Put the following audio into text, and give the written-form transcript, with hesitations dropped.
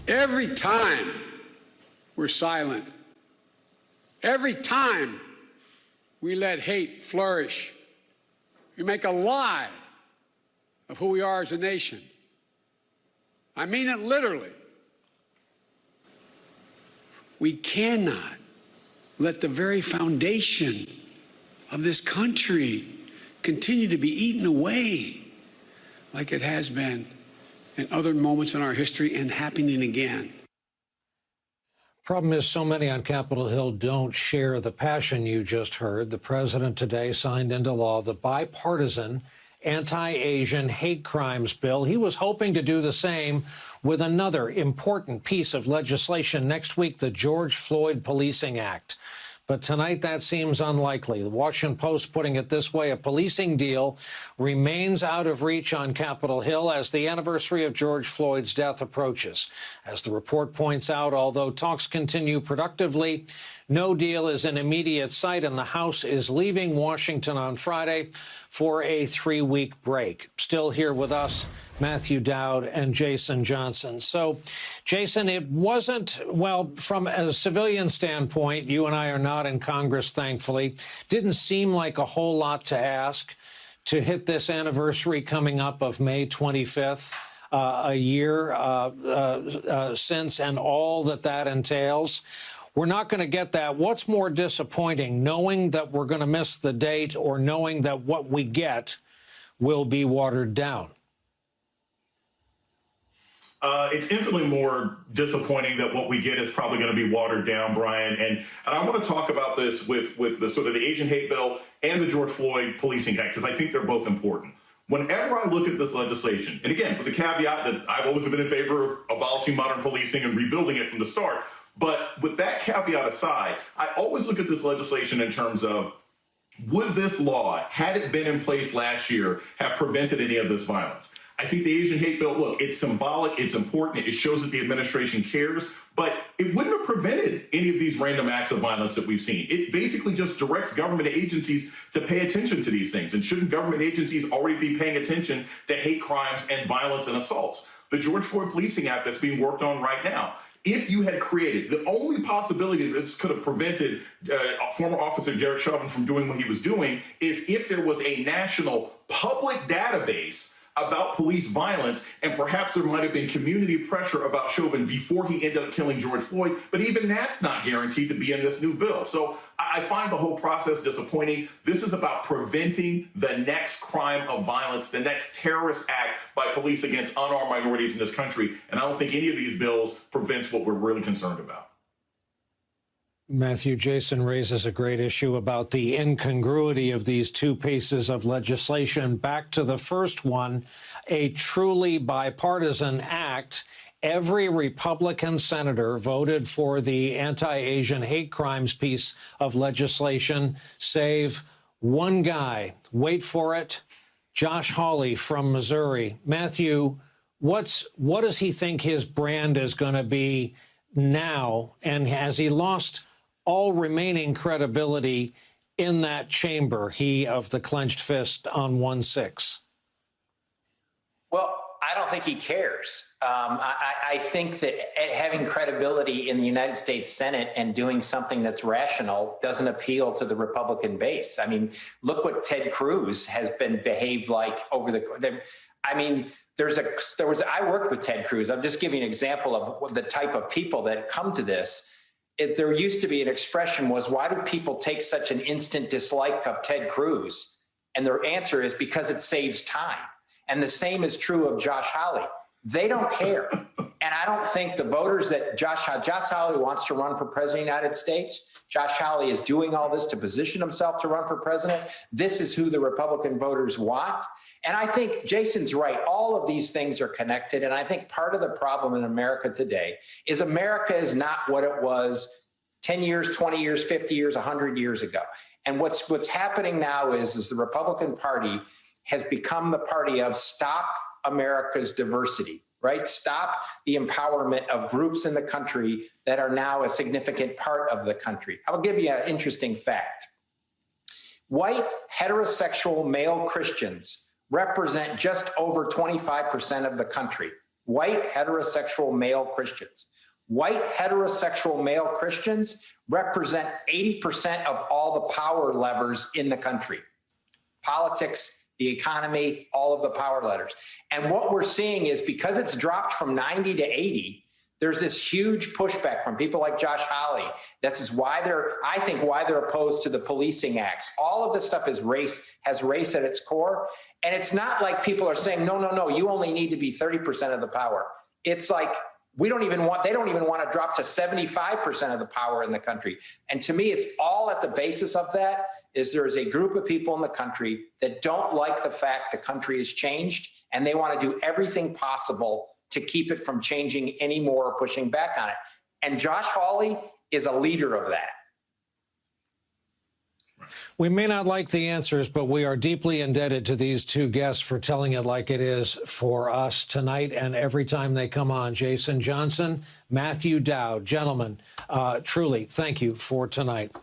Every time we're silent, every time we let hate flourish, we make a lie of who we are as a nation. I mean it literally. We cannot let the very foundation of this country continue to be eaten away like it has been in other moments in our history and happening again. Problem is, so many on Capitol Hill don't share the passion you just heard. The president today signed into law the bipartisan anti-Asian hate crimes bill. He was hoping to do the same with another important piece of legislation next week, the George Floyd Policing Act. But tonight, that seems unlikely. The Washington Post putting it this way: a policing deal remains out of reach on Capitol Hill as the anniversary of George Floyd's death approaches. As the report points out, although talks continue productively, no deal is in immediate sight, and the House is leaving Washington on Friday for a 3-week break. Still here with us, Matthew Dowd and Jason Johnson. So, Jason, it wasn't, well, from a civilian standpoint, you and I are not in Congress, thankfully. Didn't seem like a whole lot to ask to hit this anniversary coming up of May 25th, a year since, and all that entails. We're not going to get that. What's more disappointing, knowing that we're going to miss the date or knowing that what we get will be watered down? It's infinitely more disappointing that what we get is probably going to be watered down, Brian. And I want to talk about this with the sort of the Asian hate bill and the George Floyd Policing Act, because I think they're both important. Whenever I look at this legislation, and again, with the caveat that I've always been in favor of abolishing modern policing and rebuilding it from the start, but with that caveat aside, I always look at this legislation in terms of, would this law, had it been in place last year, have prevented any of this violence? I think the Asian hate bill, look, it's symbolic, it's important, it shows that the administration cares, but it wouldn't have prevented any of these random acts of violence that we've seen. It basically just directs government agencies to pay attention to these things. And shouldn't government agencies already be paying attention to hate crimes and violence and assaults? The George Floyd Policing Act that's being worked on right now, if you had created, the only possibility that this could have prevented former officer Derek Chauvin from doing what he was doing is if there was a national public database about police violence, and perhaps there might have been community pressure about Chauvin before he ended up killing George Floyd, but even that's not guaranteed to be in this new bill. So I find the whole process disappointing. This is about preventing the next crime of violence, the next terrorist act by police against unarmed minorities in this country, and I don't think any of these bills prevents what we're really concerned about. Matthew, Jason raises a great issue about the incongruity of these two pieces of legislation. Back to the first one, a truly bipartisan act. Every Republican senator voted for the anti-Asian hate crimes piece of legislation, save one guy. Wait for it, Josh Hawley from Missouri. Matthew, what does he think his brand is going to be now, and has he lost all remaining credibility in that chamber, he of the clenched fist on 1-6? Well, I don't think he cares. I think that having credibility in the United States Senate and doing something that's rational doesn't appeal to the Republican base. I mean, look what Ted Cruz has been behaved like over I mean, I worked with Ted Cruz. I'm just giving an example of the type of people that come to this. There used to be an expression was, why do people take such an instant dislike of Ted Cruz? And their answer is because it saves time. And the same is true of Josh Hawley. They don't care. And I don't think the voters that Josh Hawley wants to run for president of the United States. Josh Hawley is doing all this to position himself to run for president. This is who the Republican voters want. And I think Jason's right. All of these things are connected. And I think part of the problem in America today is America is not what it was 10 years, 20 years, 50 years, 100 years ago. And what's happening now is the Republican Party has become the party of stop America's diversity, right? Stop the empowerment of groups in the country that are now a significant part of the country. I'll give you an interesting fact. White heterosexual male Christians represent just over 25% of the country. white heterosexual male Christians. White heterosexual male Christians represent 80% of all the power levers in the country. Politics, the economy, all of the power levers. And what we're seeing is because it's dropped from 90 to 80, there's this huge pushback from people like Josh Hawley. That's why I think why they're opposed to the policing acts. All of this stuff is has race at its core. And it's not like people are saying, no, you only need to be 30% of the power. It's like, they don't even want to drop to 75% of the power in the country. And to me, it's all at the basis of that is there is a group of people in the country that don't like the fact the country has changed, and they want to do everything possible to keep it from changing anymore or pushing back on it. And Josh Hawley is a leader of that. We may not like the answers, but we are deeply indebted to these two guests for telling it like it is for us tonight and every time they come on. Jason Johnson, Matthew Dowd. Gentlemen, truly, thank you for tonight.